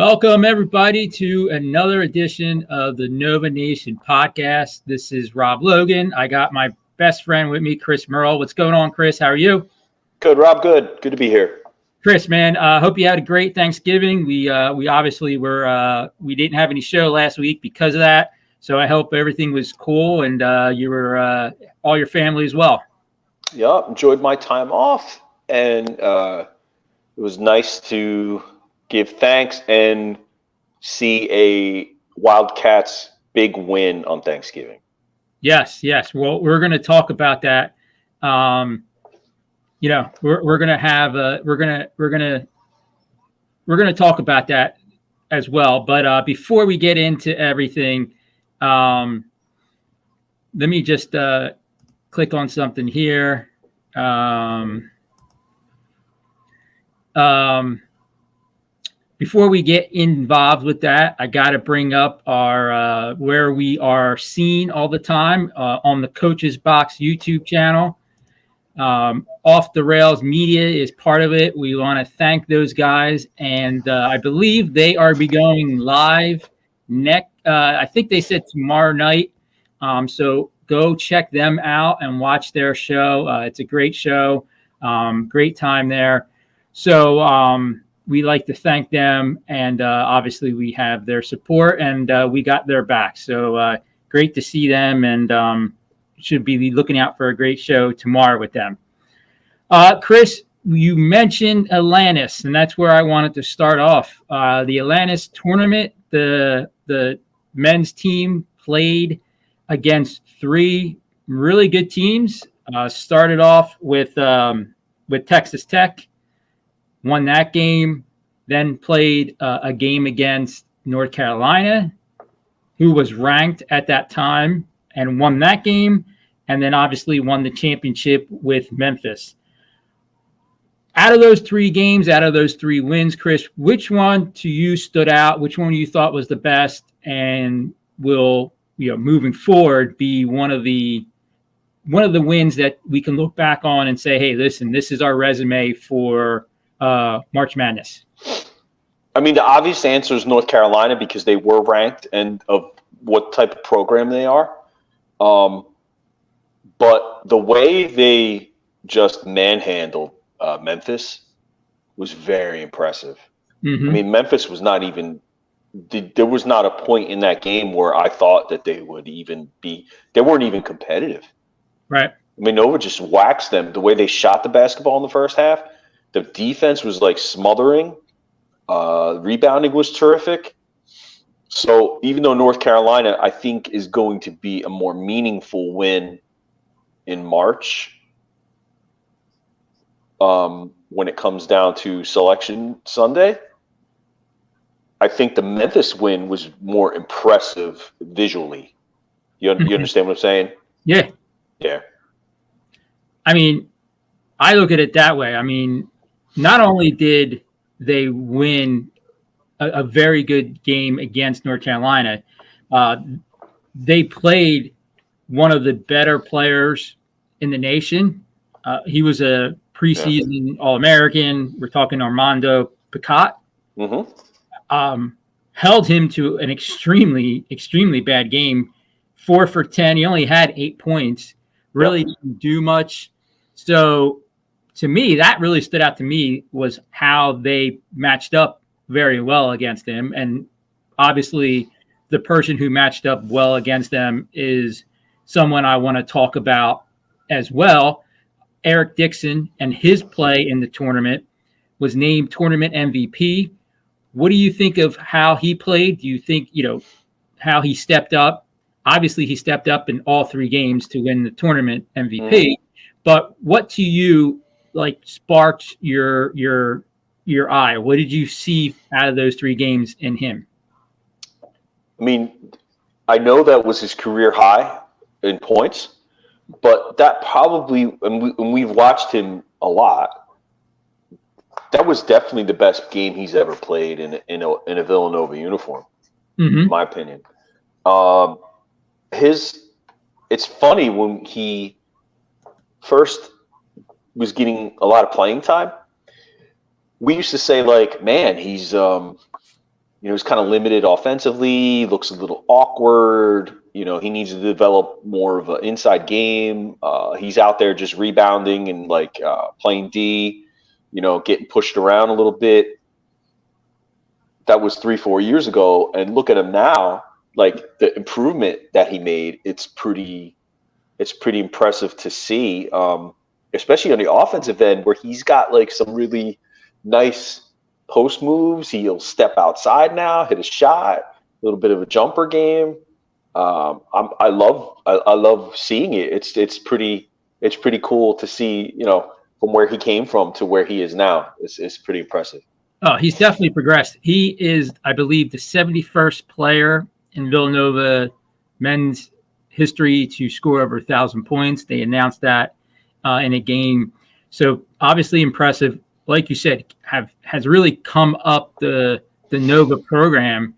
Welcome, everybody, to another edition of the Nova Nation podcast. This is Rob Logan. I got my best friend with me, Chris Murl. What's going on, Chris? How are you? Good, Rob. Good. Good to be here. Chris, man, hope you had a great Thanksgiving. We obviously we didn't have any show last week because of that. So I hope everything was cool and you were all your family as well. Yeah, enjoyed my time off, and it was nice to give thanks and see a Wildcats big win on Thanksgiving. Yes. Well, we're going to talk about that. We're going to talk about that as well. But before we get into everything, let me just click on something here. Before we get involved with that, I got to bring up our where we are seen all the time on the Coach's Box YouTube channel. Off the Rails Media is part of it. We want to thank those guys, and I believe they are be going live I think they said tomorrow night. So go check them out and watch their show. It's a great show, great time there. So we like to thank them, and obviously we have their support, and we got their back. So great to see them, and should be looking out for a great show tomorrow with them. Chris, you mentioned Atlantis, and that's where I wanted to start off. The Atlantis tournament, the men's team played against three really good teams. Started off with Texas Tech, won that game, then played a game against North Carolina, who was ranked at that time, and won that game, and then obviously won the championship with Memphis. Out of those three games, out of those three wins, Chris, which one to you stood out? Which one you thought was the best and will, moving forward, be one of the wins that we can look back on and say, hey, listen, this is our resume for March Madness? I mean, the obvious answer is North Carolina because they were ranked and of what type of program they are. But the way they just manhandled Memphis was very impressive. Mm-hmm. I mean, Memphis was not even – there was not a point in that game where I thought that they would even be – they weren't even competitive. Right. I mean, Nova just waxed them the way they shot the basketball in the first half. The defense was like smothering. Rebounding was terrific. So even though North Carolina, I think, is going to be a more meaningful win in March when it comes down to Selection Sunday, I think the Memphis win was more impressive visually. You understand what I'm saying? Yeah. Yeah. I mean, I look at it that way. I mean, not only did they win a very good game against North Carolina, they played one of the better players in the nation. He was a preseason All-American. We're talking Armando Picot. Mm-hmm. Held him to an extremely, extremely bad game. 4 for 10. He only had 8 points. Really didn't do much. So, to me, that really stood out to me was how they matched up very well against him. And obviously the person who matched up well against them is someone I want to talk about as well. Eric Dixon and his play in the tournament was named tournament MVP. What do you think of how he played? Do you think, how he stepped up? Obviously he stepped up in all three games to win the tournament MVP, but what to you sparked your eye? What did you see out of those three games in him? I mean, I know that was his career high in points, but that probably, and we've watched him a lot, that was definitely the best game he's ever played in a Villanova uniform, in my opinion. It's funny when he first was getting a lot of playing time, we used to say, man, he's he's kind of limited offensively, looks a little awkward. He needs to develop more of an inside game. He's out there just rebounding and playing D, getting pushed around a little bit. That was 3-4 years ago. And look at him now, the improvement that he made, it's pretty impressive to see, especially on the offensive end where he's got some really nice post moves. He'll step outside now, hit a shot, a little bit of a jumper game. I love seeing it. It's pretty cool to see, from where he came from to where he is now. It's pretty impressive. Oh, he's definitely progressed. He is, I believe, the 71st player in Villanova men's history to score over 1,000 points. They announced that in a game. So obviously impressive. Like you said, has really come up the Nova program.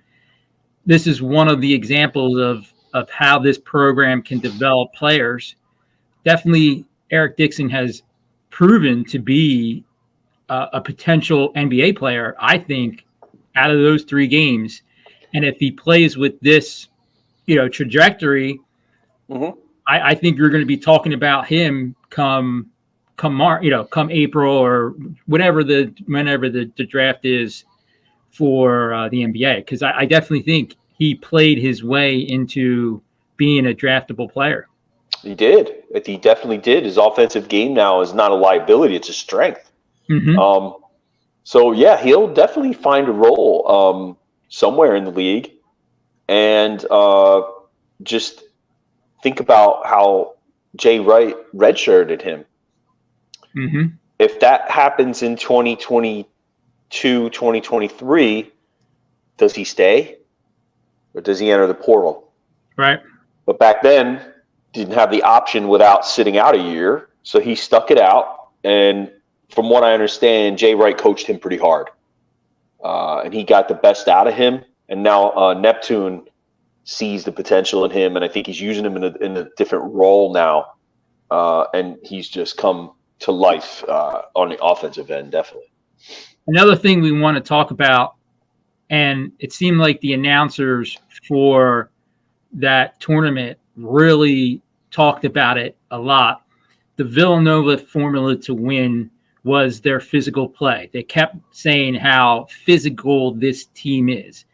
This is one of the examples of how this program can develop players. Definitely, Eric Dixon has proven to be a potential NBA player, I think, out of those 3 games. And if he plays with this, trajectory, I think you're going to be talking about him come March, come April or whenever the draft is for the NBA. Because I definitely think he played his way into being a draftable player. He did. He definitely did. His offensive game now is not a liability; it's a strength. So yeah, he'll definitely find a role somewhere in the league, and just think about how Jay Wright redshirted him. If that happens in 2022, 2023, does he stay or does he enter the portal? Right. But back then, didn't have the option without sitting out a year, so he stuck it out. And from what I understand, Jay Wright coached him pretty hard, and he got the best out of him. And now Neptune sees the potential in him, and I think he's using him in a different role now, and he's just come to life on the offensive end, definitely. Another thing we want to talk about, and it seemed like the announcers for that tournament really talked about it a lot. The Villanova formula to win was their physical play. They kept saying how physical this team is.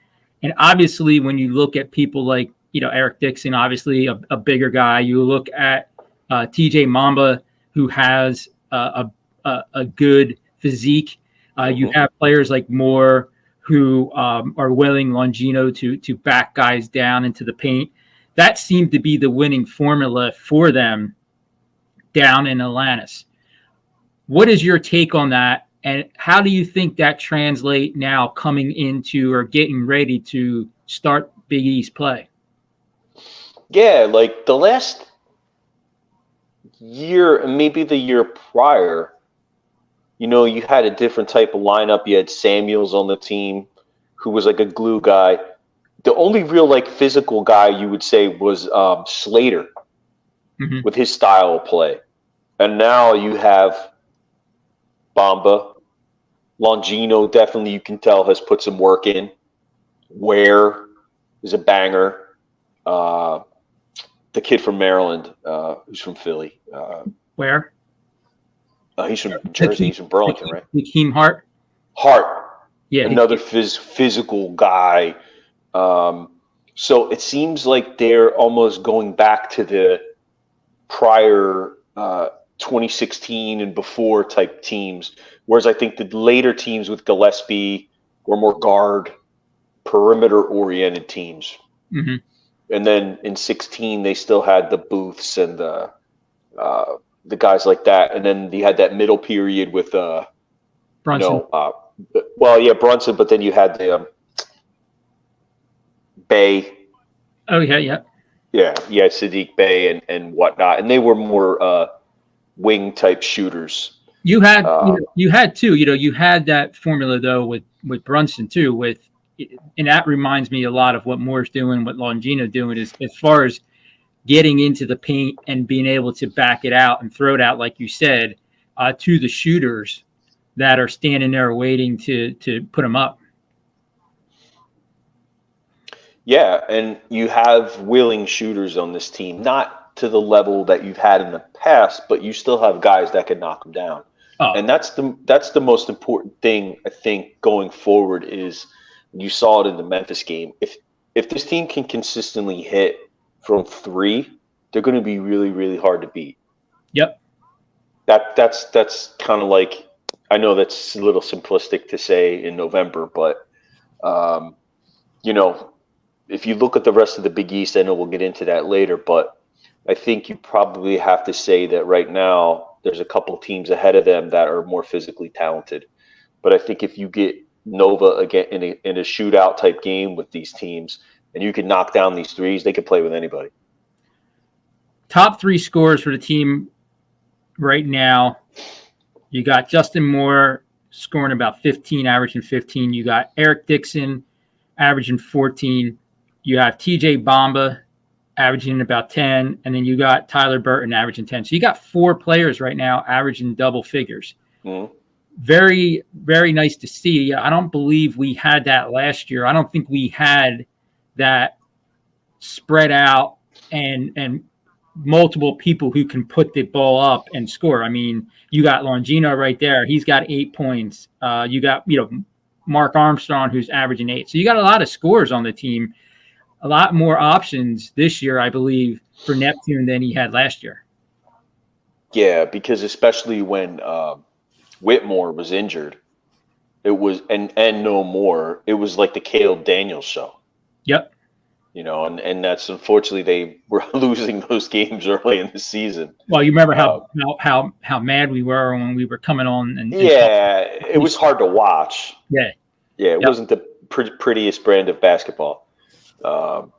And obviously, when you look at people like, Eric Dixon, obviously a bigger guy, you look at TJ Mamba, who has a good physique. You have players like Moore, who are willing Longino to back guys down into the paint. That seemed to be the winning formula for them down in Atlantis. What is your take on that? And how do you think that translate now coming into or getting ready to start Big East play? Yeah, the last year and maybe the year prior, you had a different type of lineup. You had Samuels on the team, who was a glue guy. The only real physical guy you would say was Slater with his style of play. And now you have Bamba. Longino, definitely you can tell, has put some work in. Ware is a banger. The kid from Maryland, who's from Philly. Where? He's from Jersey. He's from Burlington, right? Hakeem Hart. Yeah, another physical guy. So it seems like they're almost going back to the prior 2016 and before type teams, whereas I think the later teams with Gillespie were more guard, perimeter-oriented teams. And then in 16, they still had the Booths and the guys like that. And then you had that middle period with Brunson. Brunson, but then you had the Bay. Oh, yeah. Yeah, Sadiq Bey and whatnot. And they were more wing type shooters. You had too. You had that formula though with Brunson too. And that reminds me a lot of what Moore's doing, what Longino doing is as far as getting into the paint and being able to back it out and throw it out, like you said, to the shooters that are standing there waiting to put them up. Yeah, and you have willing shooters on this team, not to the level that you've had in the past, but you still have guys that can knock them down. Oh, And that's the most important thing, I think, going forward is you saw it in the Memphis game. If this team can consistently hit from three, they're going to be really, really hard to beat. yep. That's kind of like, I know that's a little simplistic to say in November, but you know, if you look at the rest of the Big East, I know we'll get into that later, but I think you probably have to say that right now there's a couple teams ahead of them that are more physically talented. But I think if you get Nova again in a shootout type game with these teams, and you can knock down these threes, they could play with anybody. Top three scores for the team right now. You got Justin Moore scoring about 15, averaging 15. You got Eric Dixon averaging 14. You have TJ Bamba averaging about 10. And then you got Tyler Burton averaging 10. So you got 4 players right now averaging double figures. Mm-hmm. Very, very nice to see. I don't believe we had that last year. I don't think we had that spread out and multiple people who can put the ball up and score. I mean, you got Longino right there. He's got 8 points. You got, Mark Armstrong, who's averaging 8. So you got a lot of scores on the team, a lot more options this year, I believe, for Neptune than he had last year. Yeah, because especially when Whitmore was injured, it was and no more. It was like the Caleb Daniels show. Yep. And that's unfortunately they were losing those games early in the season. Well, you remember how mad we were when we were coming on and it was hard to watch. Yeah, it wasn't the prettiest brand of basketball. But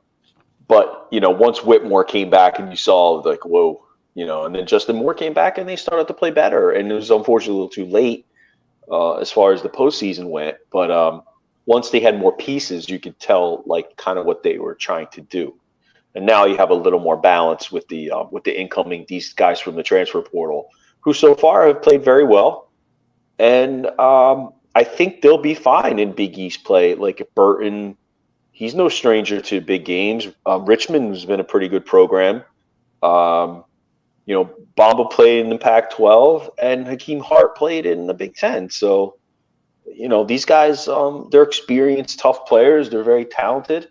once Whitmore came back and you saw like whoa, and then Justin Moore came back and they started to play better, and it was unfortunately a little too late as far as the postseason went, but. Once they had more pieces, you could tell like kind of what they were trying to do, and now you have a little more balance with the incoming these guys from the transfer portal, who so far have played very well, and I think they'll be fine in Big East play. Like Burton, he's no stranger to big games. Richmond has been a pretty good program. Bamba played in the Pac-12, and Hakeem Hart played in the Big Ten, so. These guys, they're experienced, tough players. They're very talented.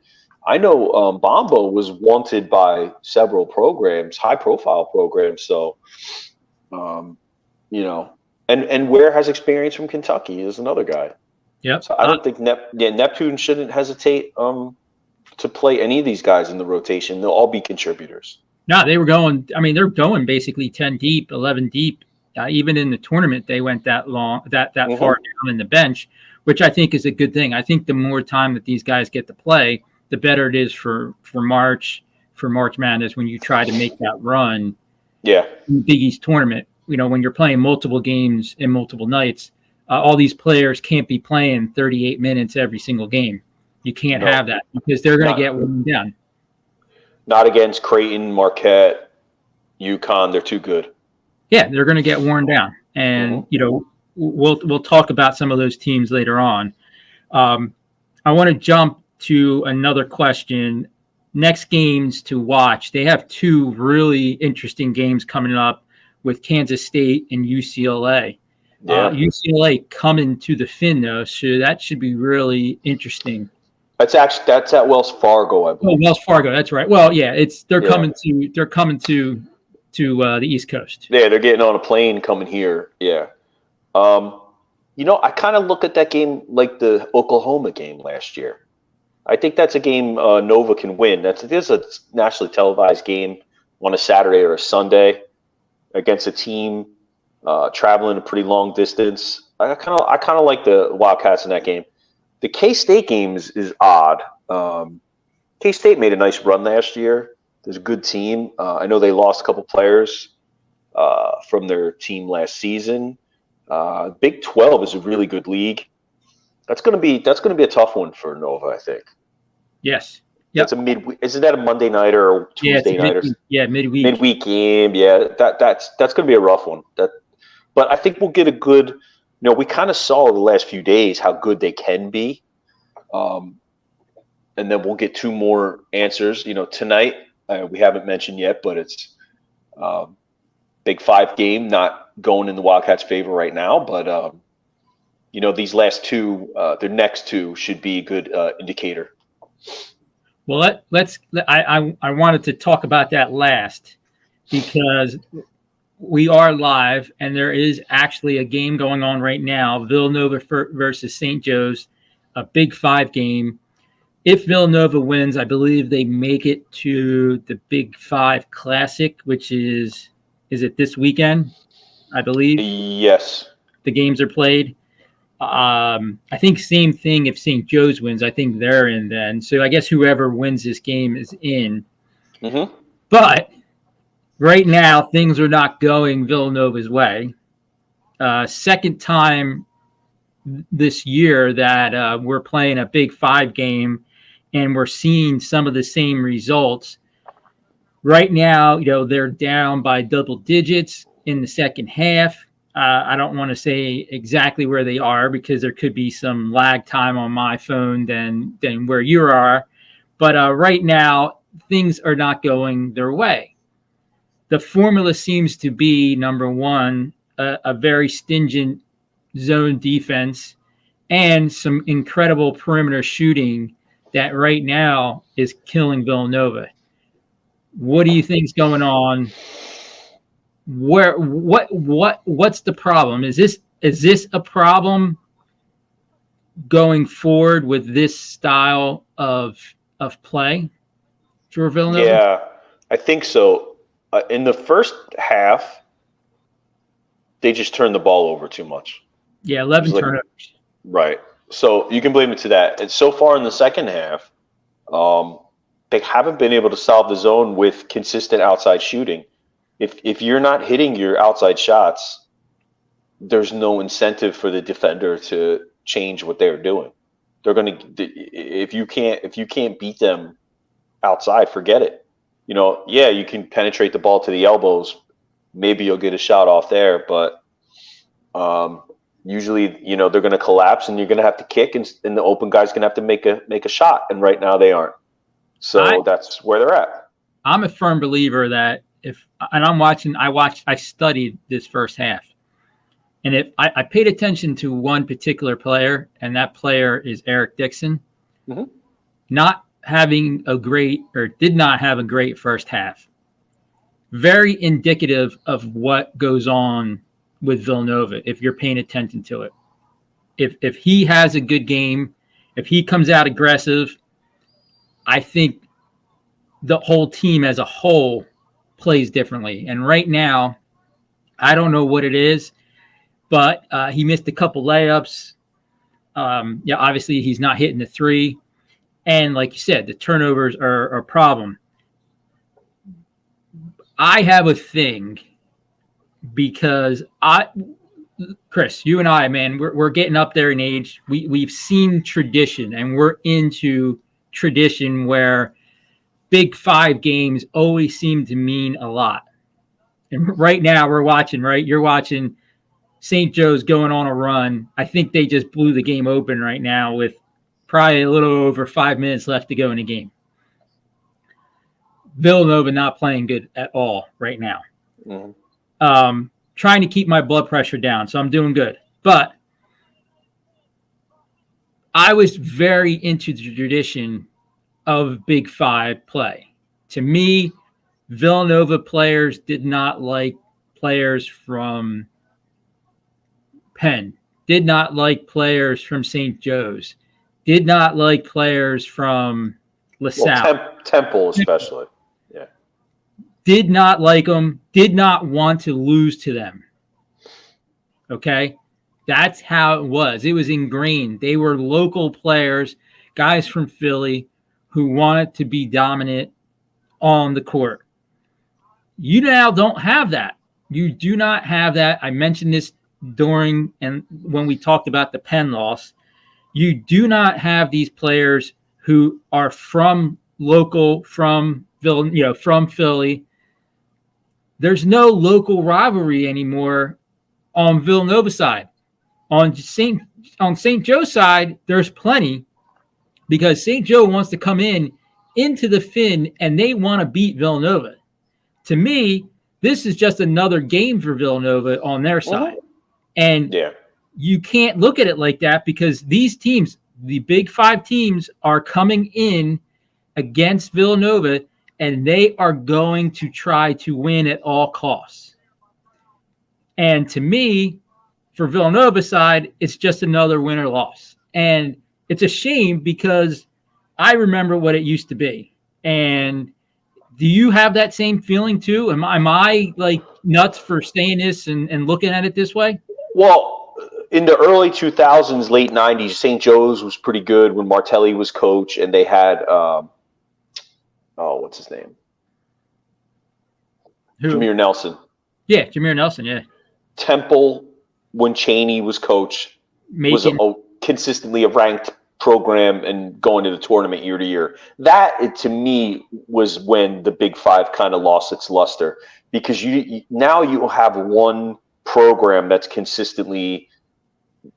I know Bamba was wanted by several programs, high-profile programs. So, and Ware has experience from Kentucky is another guy. Yep. So I don't think Neptune shouldn't hesitate to play any of these guys in the rotation. They'll all be contributors. No, they were going. I mean, they're going basically 10 deep, 11 deep. Even in the tournament, they went that long, that Mm-hmm. far down in the bench, which I think is a good thing. I think the more time that these guys get to play, the better it is for March Madness when you try to make that run. Yeah. In the Big East tournament, when you're playing multiple games in multiple nights, all these players can't be playing 38 minutes every single game. You can't have that because they're going to get worn down. Not against Creighton, Marquette, UConn. They're too good. Yeah, they're going to get worn down, and we'll talk about some of those teams later on. I want to jump to another question. Next games to watch. They have 2 really interesting games coming up with Kansas State and UCLA. Yeah. UCLA coming to the Fin though, so that should be really interesting. That's at Wells Fargo, I believe. Oh, Wells Fargo, that's right. Well, yeah, they're coming to the East Coast. Yeah, they're getting on a plane coming here. Yeah. I kind of look at that game like the Oklahoma game last year. I think that's a game Nova can win. This is a nationally televised game on a Saturday or a Sunday against a team traveling a pretty long distance. I kind of like the Wildcats in that game. The K-State game is odd. K-State made a nice run last year. There's a good team. I know they lost a couple players from their team last season. Big 12 is a really good league. That's going to be a tough one for Nova, I think. Yes. Yep. Isn't that a Monday night or Tuesday night? Midweek. Midweek game. Yeah, that's going to be a rough one. But I think we'll get a good. We kind of saw the last few days how good they can be. And and then we'll get two more answers. Tonight we haven't mentioned yet, but it's Big 5 game, not going in the Wildcats' favor right now, but these last two, their next two should be a good indicator. Well, I wanted to talk about that last because we are live and there is actually a game going on right now, Villanova versus St. Joe's, a Big 5 game. If Villanova wins, I believe they make it to the Big 5 Classic, which is it this weekend? I believe. Yes. The games are played. I think same thing if St. Joe's wins. I think they're in then. So I guess whoever wins this game is in. Mm-hmm. But right now, things are not going Villanova's way. Second time this year that we're playing a Big 5 game and we're seeing some of the same results. Right now, they're down by double digits in the second half. I don't want to say exactly where they are because there could be some lag time on my phone than where you are. But right now, things are not going their way. The formula seems to be, number one, a very stingent zone defense and some incredible perimeter shooting that right now is killing Villanova. What do you think's going on? What's the problem? Is this a problem going forward with this style of play for Villanova? Yeah, I think so. In the first half, they just turned the ball over too much. Yeah, 11 turnovers. Right. So you can blame it to that. And so far in the second half, they haven't been able to solve the zone with consistent outside shooting. If you're not hitting your outside shots, there's no incentive for the defender to change what they're doing. They're going to if you can't beat them outside, forget it. Yeah, you can penetrate the ball to the elbows. Maybe you'll get a shot off there, but usually, they're going to collapse and you're going to have to kick, and the open guy's going to have to make a shot. And right now they aren't. So that's where they're at. I'm a firm believer that I studied this first half. And if I paid attention to one particular player, and that player is Eric Dixon, mm-hmm. did not have a great first half. Very indicative of what goes on with Villanova if you're paying attention to it. If he has a good game, if he comes out aggressive, I think the whole team as a whole plays differently. And right now, I don't know what it is, but he missed a couple layups. Obviously he's not hitting the three. And like you said, the turnovers are a problem. I have a thing because Chris, you and I, man, we're getting up there in age. We've seen tradition, and we're into tradition where Big 5 games always seem to mean a lot. And right now we're watching, right? You're watching St. Joe's going on a run. I think they just blew the game open right now with probably a little over 5 minutes left to go in the game. Villanova not playing good at all right now. Mm-hmm. Trying to keep my blood pressure down, so I'm doing good. But I was very into the tradition of Big 5 play. To me, Villanova players did not like players from Penn, did not like players from St. Joe's, did not like players from LaSalle. Temple especially. Yeah. Did not like them, did not want to lose to them. Okay? That's how it was. It was ingrained. They were local players, guys from Philly, who wanted to be dominant on the court. You now don't have that. You do not have that. I mentioned this during and when we talked about the Penn loss. You do not have these players who are from Philly. There's no local rivalry anymore on Villanova side. On St. Joe's side, there's plenty. because St. Joe wants to come into the Finn and they want to beat Villanova. To me, this is just another game for Villanova on their side. And you can't look at it like that because these teams, the Big Five teams, are coming in against Villanova and they are going to try to win at all costs. And to me, for Villanova's side, it's just another win or loss. And it's a shame because I remember what it used to be. And do you have that same feeling too? Am I like nuts for saying this and looking at it this way? Well, in the early 2000s, late 90s, St. Joe's was pretty good when Martelli was coach, and they had what's his name? Who? Jameer Nelson. Yeah, Jameer Nelson, yeah. Temple, when Chaney was coach, was consistently a ranked program and going to the tournament year to year. That, to me, was when the Big Five kind of lost its luster, because now you have one program that's consistently,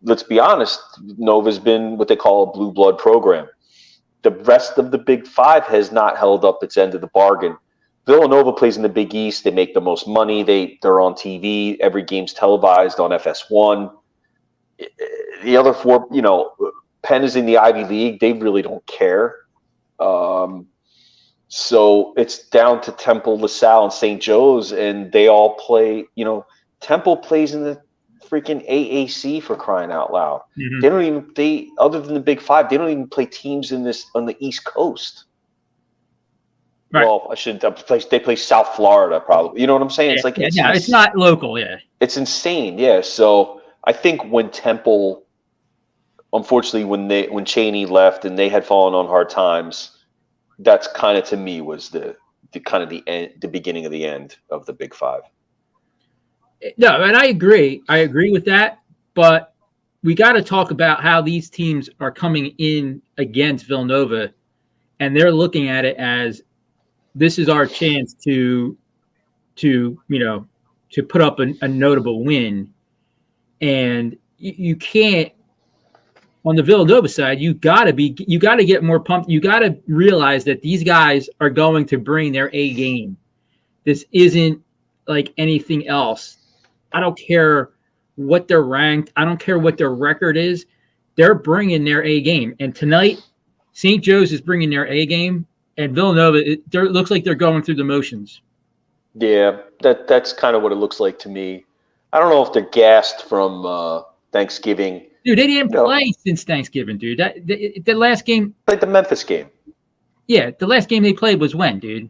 let's be honest, Nova's been what they call a blue blood program. The rest of the Big Five has not held up its end of the bargain. Villanova plays in the Big East. They make the most money. They're on TV. Every game's televised on FS1. The other four, Penn is in the Ivy League. They really don't care. So it's down to Temple, LaSalle, and St. Joe's, and they all play. Temple plays in the freaking AAC, for crying out loud. Mm-hmm. They other than the Big Five, they don't even play teams on the East Coast. Right. Well, they play South Florida, probably. You know what I'm saying? Yeah, it's not local. Yeah, it's insane. Yeah, so I think when Temple, unfortunately, when Chaney left and they had fallen on hard times, that's kind of, to me, was the beginning of the end of the Big Five. No, and I agree. I agree with that, but we got to talk about how these teams are coming in against Villanova, and they're looking at it as, this is our chance to put up a notable win. And you can't, on the Villanova side, you got to get more pumped. You got to realize that these guys are going to bring their A game. This isn't like anything else. I don't care what they're ranked. I don't care what their record is. They're bringing their A game. And tonight, St. Joe's is bringing their A game. And Villanova, it looks like they're going through the motions. Yeah, that's kind of what it looks like to me. I don't know if they're gassed from Thanksgiving. Dude, they didn't play since Thanksgiving, dude. The last game. Played the Memphis game. Yeah, the last game they played was when, dude?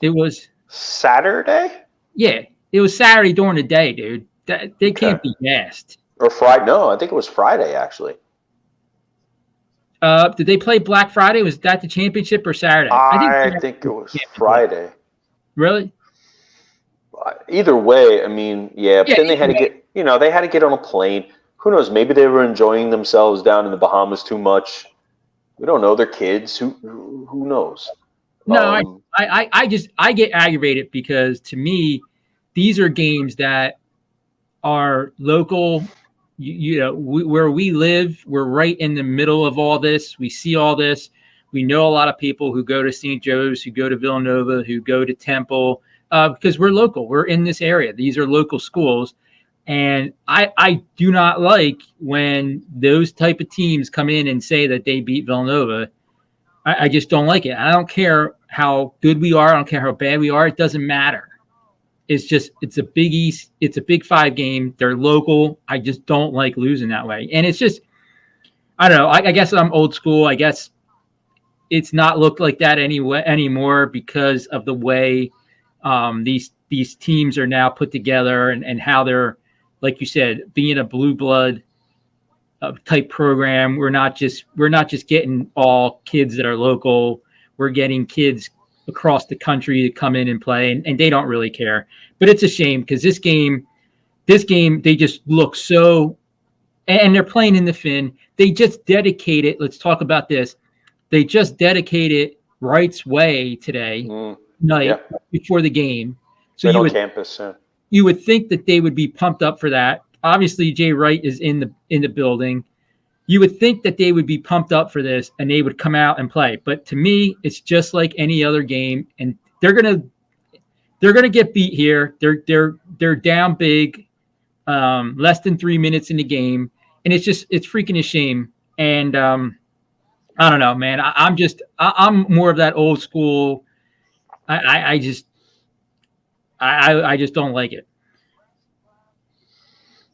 It was Saturday? Yeah, it was Saturday during the day, dude. They can't be gassed. Or Friday. No, I think it was Friday, actually. Did they play Black Friday? Was that the championship or Saturday? I think it was Friday. Really? Either way, I mean, but then they had to get on a plane. Who knows? Maybe they were enjoying themselves down in the Bahamas too much. We don't know. They're kids. Who knows? No, I get aggravated because, to me, these are games that are local. Where we live, we're right in the middle of all this. We see all this. We know a lot of people who go to St. Joe's, who go to Villanova, who go to Temple, because we're local. We're in this area. These are local schools. And I do not like when those type of teams come in and say that they beat Villanova. I just don't like it. I don't care how good we are. I don't care how bad we are. It doesn't matter. It's a Big East. It's a Big Five game. They're local. I just don't like losing that way. And it's just, I don't know. I guess I'm old school. I guess it's not looked like that anymore because of the way these teams are now put together and how they're, like you said, being a blue blood type program. We're not just getting all kids that are local. We're getting kids across the country to come in and play, and they don't really care. But it's a shame because this game, they just look so, and they're playing in the Finn. They just dedicated, let's talk about this. They just dedicated Wright's Way today night before the game. So right on campus. You would think that they would be pumped up for that. Obviously, Jay Wright is in the building. you would think that they would be pumped up for this and they would come out and play. But to me, it's just like any other game, and they're gonna get beat here. They're down big, less than 3 minutes in the game, and it's freaking a shame. And I don't know, man. I'm more of that old school. I just don't like it.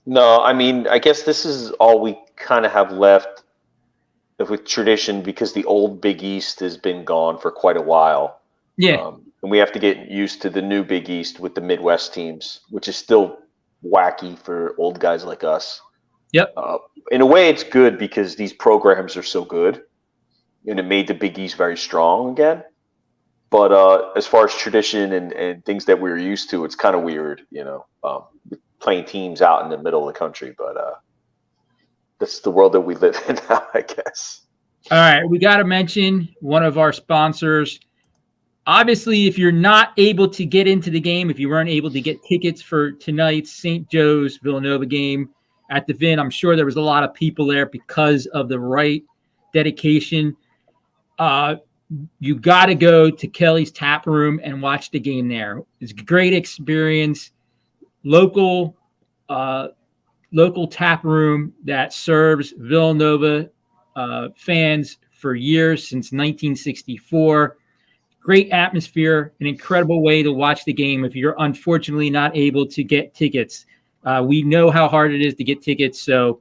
No, I mean, I guess this is all we kind of have left with tradition because the old Big East has been gone for quite a while. Yeah. And we have to get used to the new Big East with the Midwest teams, which is still wacky for old guys like us. Yep. In a way, it's good because these programs are so good, and it made the Big East very strong again. But as far as tradition and things that we were used to, it's kind of weird, playing teams out in the middle of the country. But that's the world that we live in now, I guess. All right. We got to mention one of our sponsors. Obviously, if you're not able to get into the game, if you weren't able to get tickets for tonight's St. Joe's Villanova game at the Vin, I'm sure there was a lot of people there because of the right dedication. You got to go to Kelly's Tap Room and watch the game there. It's a great experience. Local tap room that serves Villanova fans for years, since 1964. Great atmosphere, an incredible way to watch the game if you're unfortunately not able to get tickets. We know how hard it is to get tickets, so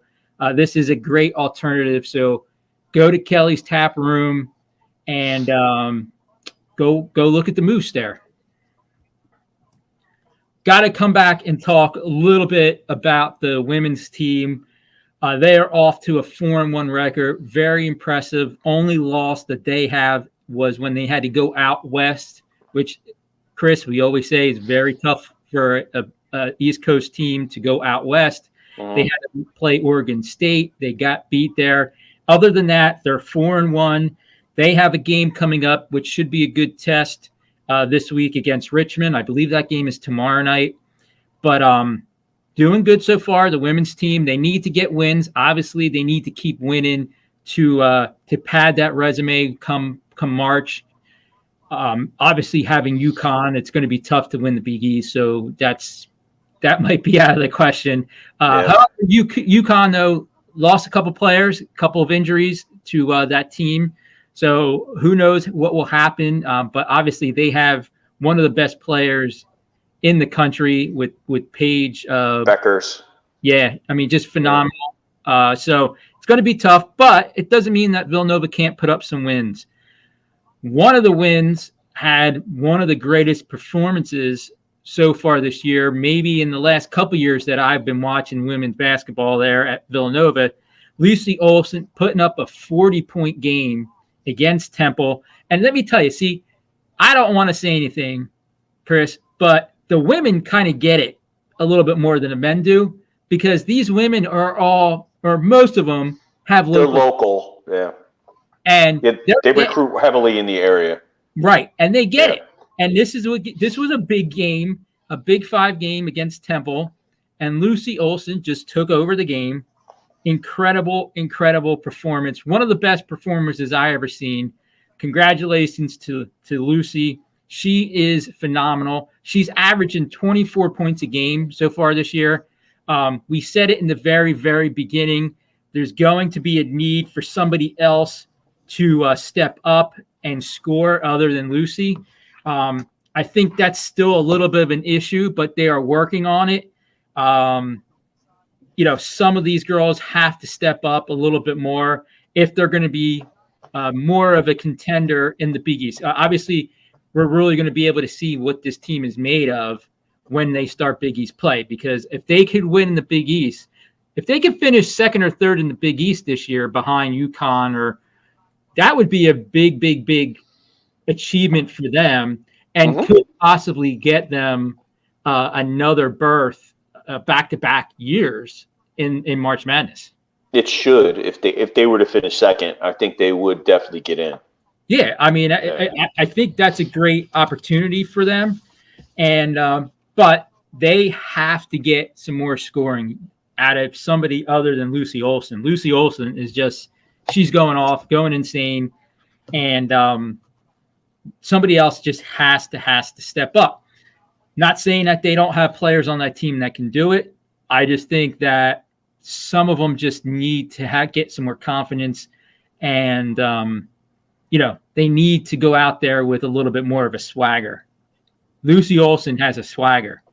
this is a great alternative. So go to Kelly's Tap Room and go look at the Moose there. Got to come back and talk a little bit about the women's team. They are off to a 4-1 record. Very impressive. Only loss that they have was when they had to go out west, which, Chris, we always say is very tough for a East Coast team to go out west. They had to play Oregon State. They got beat there. Other than that, they're 4-1. They have a game coming up, which should be a good test this week against Richmond. I believe that game is tomorrow night. But doing good so far. The women's team, they need to get wins. Obviously, they need to keep winning to pad that resume come March. Obviously, having UConn, it's going to be tough to win the Big East, so that might be out of the question. However, UConn, though, lost a couple players, a couple of injuries to that team. So who knows what will happen. But obviously, they have one of the best players in the country with Paige. Beckers. Yeah, I mean, just phenomenal. So it's going to be tough, but it doesn't mean that Villanova can't put up some wins. One of the wins had one of the greatest performances so far this year, maybe in the last couple years that I've been watching women's basketball there at Villanova. Lucy Olsen putting up a 40-point game against Temple. And let me tell you, see, I don't want to say anything, Chris, but the women kind of get it a little bit more than the men do, because these women are all, or most of them, have local. They're local, yeah. And they recruit heavily in the area. Right, and they get it. And this was a big game, a Big 5 game against Temple, and Lucy Olsen just took over the game. Incredible performance. One of the best performances I ever seen. Congratulations to Lucy. She is phenomenal. She's averaging 24 points a game so far this year. We said it in the very, very beginning. There's going to be a need for somebody else to step up and score other than Lucy. I think that's still a little bit of an issue, but they are working on it. Some of these girls have to step up a little bit more if they're going to be more of a contender in the Big East. Obviously, we're really going to be able to see what this team is made of when they start Big East play, because if they could win in the Big East, if they could finish second or third in the Big East this year behind UConn, that would be a big achievement for them, and could possibly get them another berth back-to-back years in March Madness. It should. If they were to finish second, I think they would definitely get in. Yeah, I mean, I think that's a great opportunity for them, and but they have to get some more scoring. out of somebody other than Lucy Olsen. Lucy Olsen is just, she's going off, going insane. And somebody else just has to step up. Not saying that they don't have players on that team that can do it. I just think that some of them just need to get some more confidence, and they need to go out there with a little bit more of a swagger. Lucy Olsen has a swagger.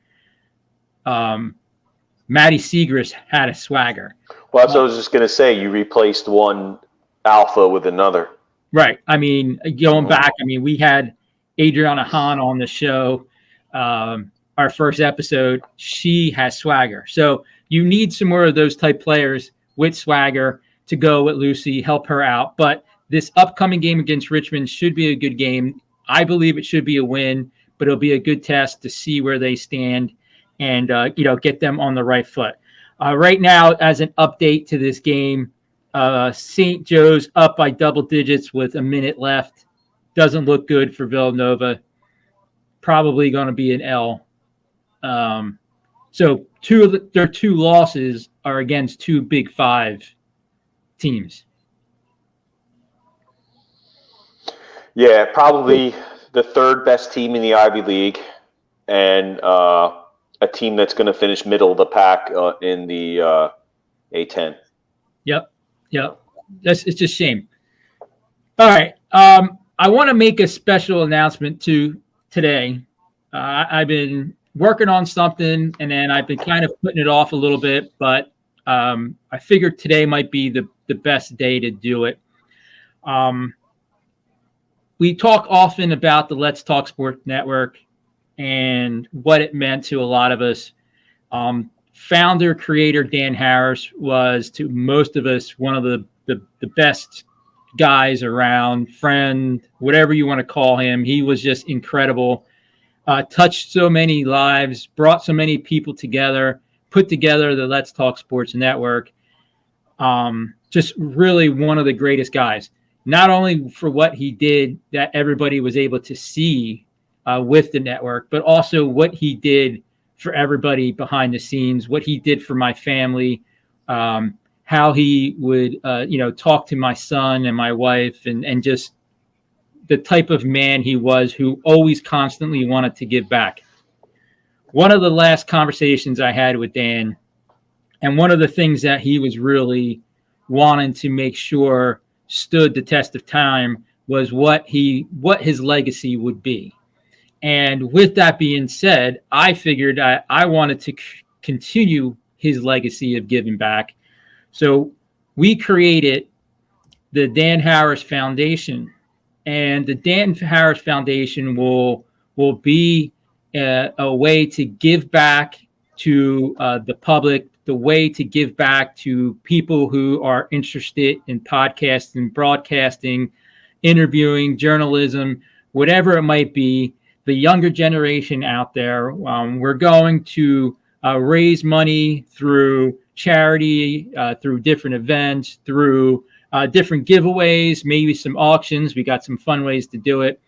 Maddie Segrist had a swagger. Well, that's what I was just going to say. You replaced one alpha with another. Right. I mean, going back, we had Adriana Hahn on the show, our first episode. She has swagger. So you need some more of those type players with swagger to go with Lucy, help her out. But this upcoming game against Richmond should be a good game. I believe it should be a win, but it'll be a good test to see where they stand and, get them on the right foot. Right now, as an update to this game, St. Joe's up by double digits with a minute left. Doesn't look good for Villanova. Probably going to be an L. So their two losses are against two Big Five teams. Yeah, probably the third best team in the Ivy League, and a team that's going to finish middle of the pack in the A10. Yep. It's just a shame. All right. I want to make a special announcement today. I've been working on something, and then I've been kind of putting it off a little bit, but I figured today might be the best day to do it. We talk often about the Let's Talk Sports Network and what it meant to a lot of us. Founder, creator Dan Harris was, to most of us, one of the best guys around, friend, whatever you want to call him. He was just incredible. Touched so many lives, brought so many people together, put together the Let's Talk Sports Network. Just really one of the greatest guys, not only for what he did that everybody was able to see with the network, but also what he did for everybody behind the scenes, what he did for my family, how he would, talk to my son and my wife, and just the type of man he was, who always constantly wanted to give back. One of the last conversations I had with Dan, and one of the things that he was really wanting to make sure stood the test of time, was what his legacy would be. And with that being said, I figured I wanted to continue his legacy of giving back. So we created the Dan Harris Foundation, and the Dan Harris Foundation will be a way to give back to the public, the way to give back to people who are interested in podcasting, broadcasting, interviewing, journalism, whatever it might be. The younger generation out there. We're going to raise money through charity, through different events, through different giveaways, maybe some auctions. We got some fun ways to do it.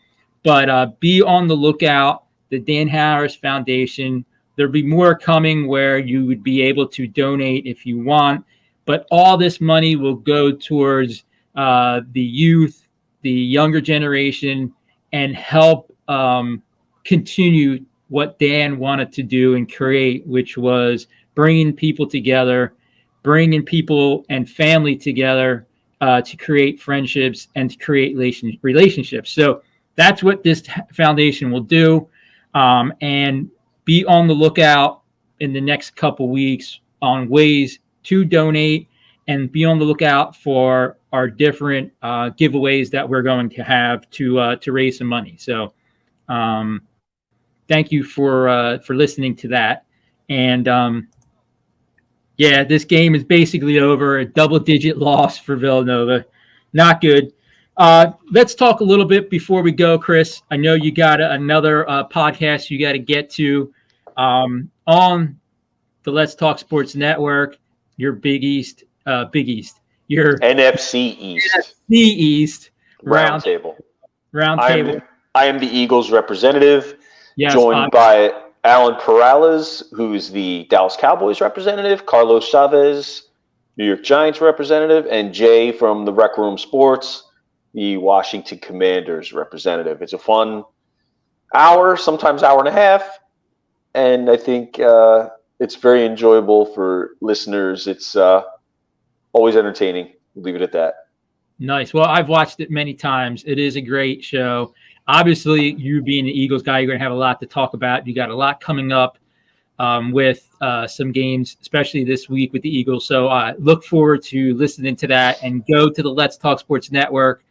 But be on the lookout, the Dan Harris Foundation. There'll be more coming where you would be able to donate if you want. But all this money will go towards the youth, the younger generation, and help continue what Dan wanted to do and create, which was bringing people together, bringing people and family together to create friendships and to create relationships. So that's what this foundation will do. And be on the lookout in the next couple weeks on ways to donate, and be on the lookout for our different giveaways that we're going to have to raise some money. So thank you for listening to that. And this game is basically over. A double-digit loss for Villanova. Not good. Let's talk a little bit before we go, Chris. I know you got another podcast you got to get to on the Let's Talk Sports Network. Your Big East, your NFC East, Roundtable. I am the Eagles representative, joined by Alan Perales, who's the Dallas Cowboys representative, Carlos Chavez, New York Giants representative, and Jay from the Rec Room Sports, the Washington Commanders representative. It's a fun hour, sometimes hour and a half, and I think it's very enjoyable for listeners. It's always entertaining. We'll leave it at that. Nice. Well, I've watched it many times. It is a great show. Obviously, you being the Eagles guy, you're going to have a lot to talk about. You got a lot coming up with some games, especially this week with the Eagles. So look forward to listening to that, and go to the Let's Talk Sports Network.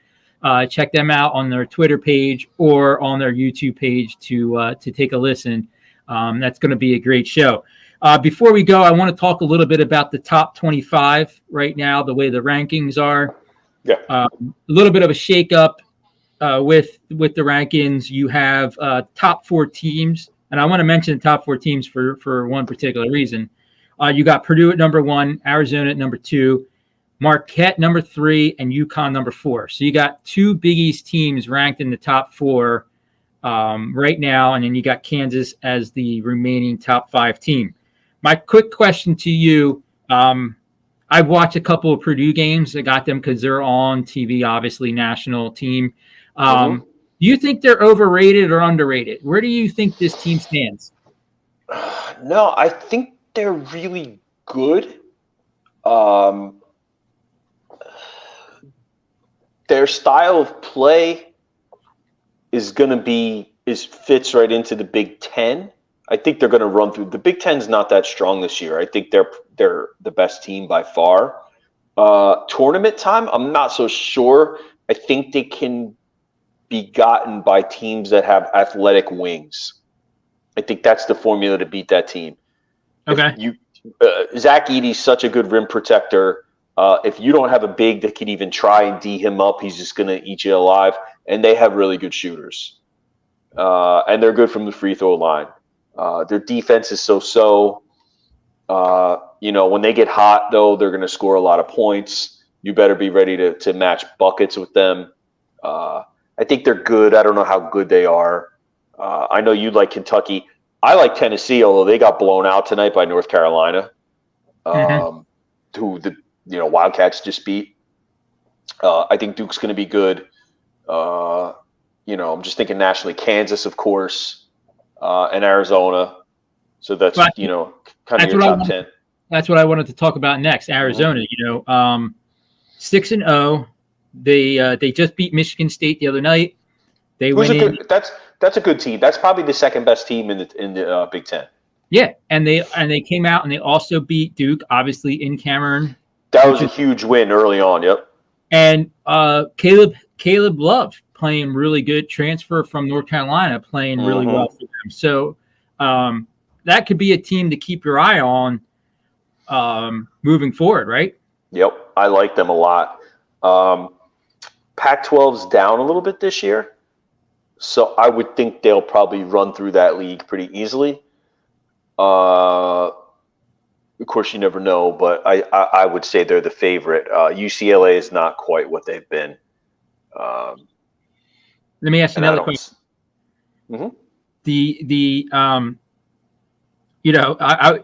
Check them out on their Twitter page or on their YouTube page to take a listen. That's going to be a great show. Before we go, I want to talk a little bit about the top 25 right now, the way the rankings are. Yeah. A little bit of a shakeup with the rankings. You have top 4 teams, and I want to mention the top 4 teams for one particular reason. You got Purdue at number 1, Arizona at number 2, Marquette number 3, and UConn number 4. So you got 2 Big East teams ranked in the top 4 right now, and then you got Kansas as the remaining top 5 team. My quick question to you, I've watched a couple of Purdue games. I got them because they're on TV, obviously, national team. Do you think they're overrated or underrated? Where do you think this team stands? No, I think they're really good. Their style of play is going to fits right into the Big Ten. I think they're going to run through. The Big Ten's not that strong this year. I think they're the best team by far. Tournament time, I'm not so sure. I think they can be gotten by teams that have athletic wings. I think that's the formula to beat that team. Okay. Zach Edey's such a good rim protector. If you don't have a big that can even try and D him up, he's just going to eat you alive. And they have really good shooters. And they're good from the free throw line. Their defense is so-so. When they get hot, though, they're going to score a lot of points. You better be ready to match buckets with them. I think they're good. I don't know how good they are. I know you like Kentucky. I like Tennessee, although they got blown out tonight by North Carolina, who the Wildcats just beat. I think Duke's going to be good. I'm just thinking nationally, Kansas, of course, and Arizona. So that's, kind of your top 10. That's what I wanted to talk about next. Arizona, 6-0. They just beat Michigan State the other night. That's a good team. That's probably the second best team in the Big Ten. Yeah, and they came out and they also beat Duke, obviously in Cameron. That was a huge win early on. Yep. And Caleb Love playing really good, transfer from North Carolina, playing really well for them. So that could be a team to keep your eye on moving forward, right? Yep, I like them a lot. Pac-12's down a little bit this year, so I would think they'll probably run through that league pretty easily. Of course, you never know, but I would say they're the favorite. UCLA is not quite what they've been. Let me ask you another question. Mm-hmm.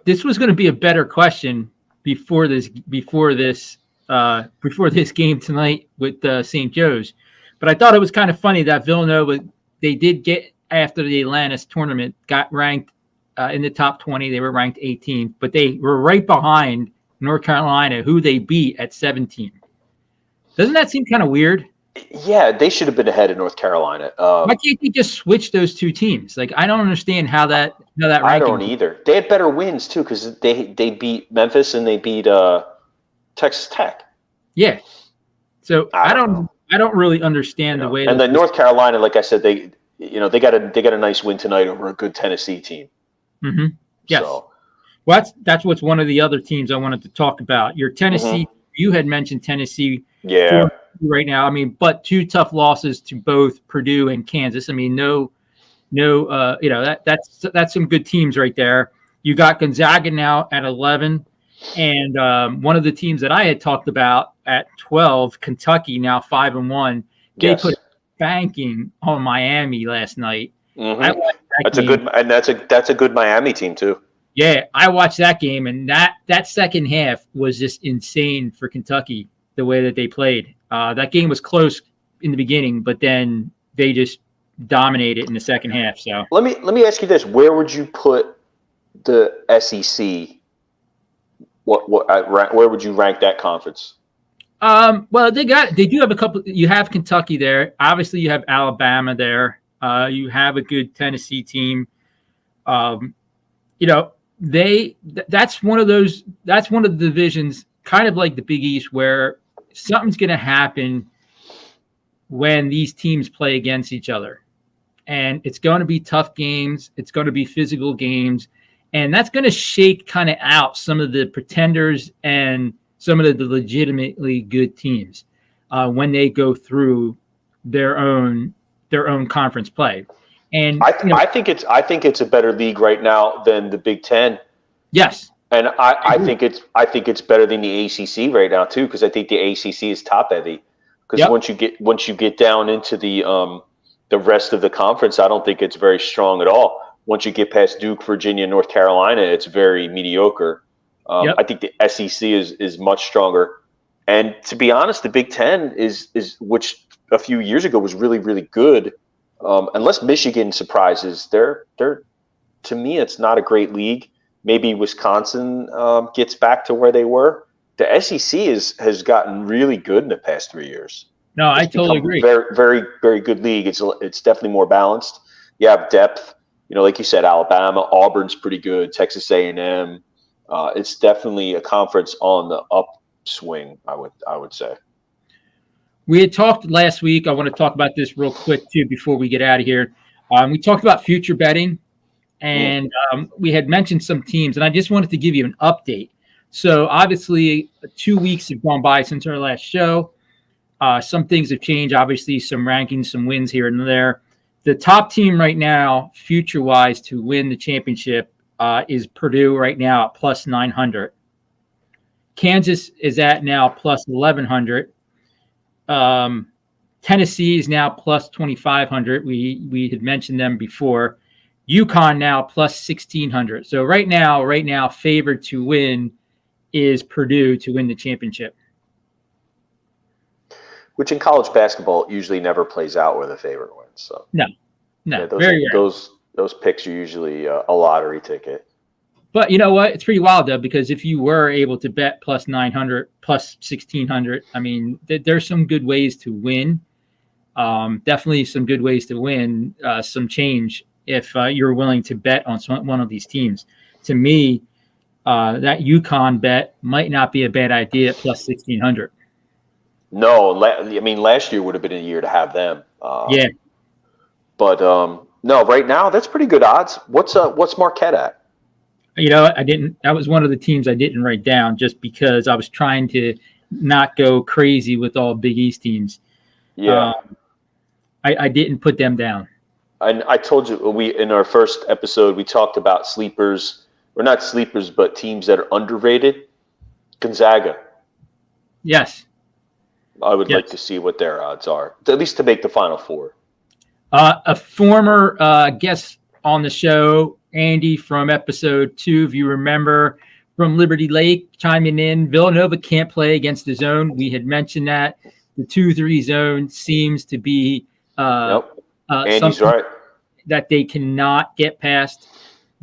This was going to be a better question before this game tonight with St. Joe's, but I thought it was kind of funny that Villanova, they did get, after the Atlantis tournament, got ranked in the top 20. They were ranked 18th, but they were right behind North Carolina, who they beat at 17. Doesn't that seem kind of weird? Yeah, they should have been ahead of North Carolina. Why can't they just switch those two teams? Like, I don't understand how that ranking. I don't either. They had better wins too, because they beat Memphis and they beat Texas Tech. Yeah. So I don't really understand the way. And then North Carolina, like I said, they got a nice win tonight over a good Tennessee team. Mm-hmm. Yes. So. Well, that's what's one of the other teams I wanted to talk about. Your Tennessee, you had mentioned Tennessee. Yeah. Right now, but 2 tough losses to both Purdue and Kansas. That's some good teams right there. You got Gonzaga now at 11, and one of the teams that I had talked about at 12, Kentucky, now 5-1. They put banking on Miami last night. I like That's a good Miami team too. Yeah, I watched that game, and that second half was just insane for Kentucky, the way that they played. That game was close in the beginning, but then they just dominated in the second half. So let me ask you this: where would you put the SEC? Where would you rank that conference? Well, they do have a couple. You have Kentucky there. Obviously, you have Alabama there. You have a good Tennessee team. That's one of the divisions, kind of like the Big East, where something's going to happen when these teams play against each other. And it's going to be tough games. It's going to be physical games. And that's going to shake kind of out some of the pretenders and some of the legitimately good teams when they go through their own conference play. And I think it's a better league right now than the Big Ten. Yes. And I think it's better than the ACC right now too, because I think the ACC is top heavy. Because once you get down into the rest of the conference, I don't think it's very strong at all. Once you get past Duke, Virginia, North Carolina, it's very mediocre. I think the SEC is much stronger. And to be honest, the Big Ten is which a few years ago was really, really good. Unless Michigan surprises, they're to me, it's not a great league. Maybe Wisconsin gets back to where they were. The SEC has gotten really good in the past 3 years. No, I totally agree. Very, very, very good league. It's definitely more balanced. You have depth. Like you said, Alabama, Auburn's pretty good. Texas A&M. It's definitely a conference on the upswing, I would say. We had talked last week. I want to talk about this real quick too before we get out of here. We talked about future betting, and we had mentioned some teams, and I just wanted to give you an update. So obviously, 2 weeks have gone by since our last show. Some things have changed. Obviously, some rankings, some wins here and there. The top team right now, future-wise, to win the championship is Purdue right now at plus 900. Kansas is at now plus 1,100. Tennessee is now plus 2,500. We had mentioned them before. UConn now plus 1,600. So right now, favored to win is Purdue to win the championship. Which in college basketball usually never plays out where the favorite wins. So no, yeah, very rare. Those picks are usually a lottery ticket. But you know what? It's pretty wild though, because if you were able to bet plus 900, plus 1,600, I mean, there's some good ways to win. Definitely some good ways to win some change if you're willing to bet on one of these teams. To me, that UConn bet might not be a bad idea at plus 1,600. No, I mean last year would have been a year to have them. Yeah. But no, right now that's pretty good odds. What's Marquette at? I didn't. That was one of the teams I didn't write down just because I was trying to not go crazy with all Big East teams. Yeah. I didn't put them down. And I told you in our first episode we talked about sleepers, or not sleepers, but teams that are underrated. Gonzaga. Yes. I would like to see what their odds are, at least to make the Final Four. A former guest on the show, Andy from episode 2, if you remember, from Liberty Lake, chiming in. Villanova can't play against the zone. We had mentioned that. The 2-3 zone seems to be Andy's right. That they cannot get past.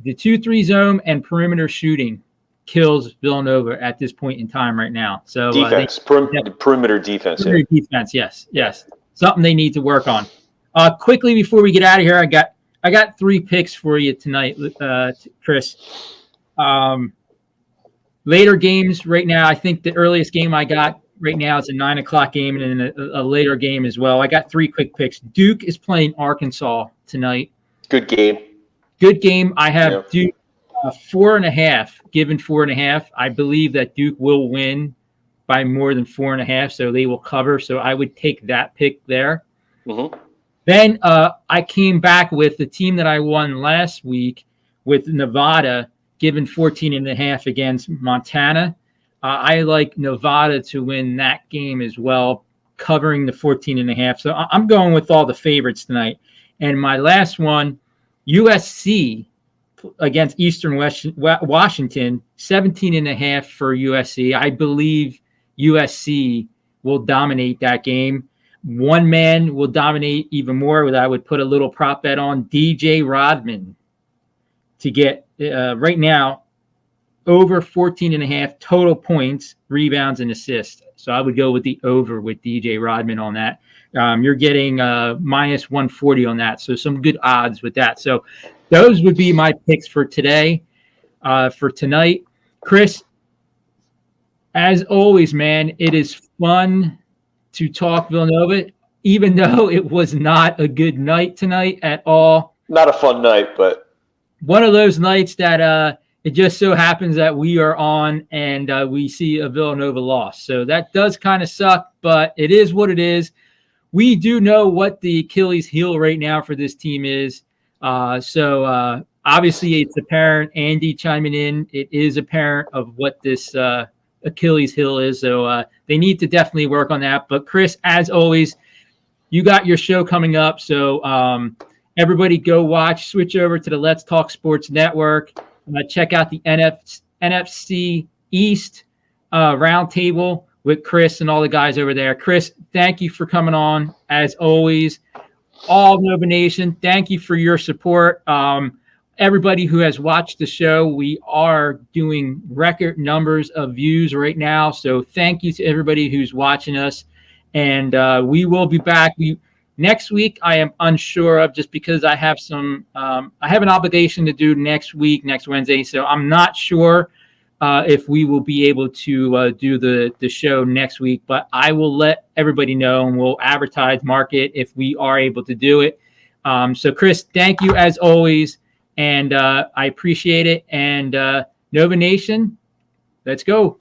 The 2-3 zone and perimeter shooting kills Villanova at this point in time right now. So defense, perimeter defense. Perimeter defense, yes. Something they need to work on. Quickly before we get out of here, I got 3 picks for you tonight, Chris. Later games right now. I think the earliest game I got right now is a 9:00 game and then a later game as well. I got 3 quick picks. Duke is playing Arkansas tonight. Good game. I have Duke 4.5, given 4.5. I believe that Duke will win by more than 4.5, so they will cover. So I would take that pick there. Mm-hmm. Then I came back with the team that I won last week with Nevada, given 14.5 against Montana. I like Nevada to win that game as well, covering the 14.5. So I'm going with all the favorites tonight. And my last one USC against Eastern Washington, 17.5 for USC. I believe USC will dominate that game. One man will dominate even more. That I would put a little prop bet on DJ Rodman to get right now over 14.5 total points, rebounds, and assists. So I would go with the over with DJ Rodman on that. You're getting minus 140 on that. So some good odds with that. So those would be my picks for today, for tonight. Chris, as always, man, it is fun to talk Villanova, even though it was not a good night tonight at all. Not a fun night, but one of those nights that it just so happens that we are on and we see a Villanova loss. So that does kind of suck, but it is what it is. We do know what the Achilles heel right now for this team is. So obviously it's apparent. Andy chiming in, it is apparent of what this Achilles heel is. So they need to definitely work on that. But Chris, as always, you got your show coming up. So everybody go switch over to the Let's Talk Sports Network. Check out the NFC East roundtable with Chris and all the guys over there. Chris, thank you for coming on, as always. All Nova Nation, thank you for your support. Everybody who has watched the show, we are doing record numbers of views right now. So thank you to everybody who's watching us. And we will be back. Next week, I am unsure of, just because I have I have an obligation to do next Wednesday. So I'm not sure if we will be able to do the show next week, but I will let everybody know and we'll advertise, market if we are able to do it. So Chris, thank you as always. And I appreciate it. And Nova Nation, let's go.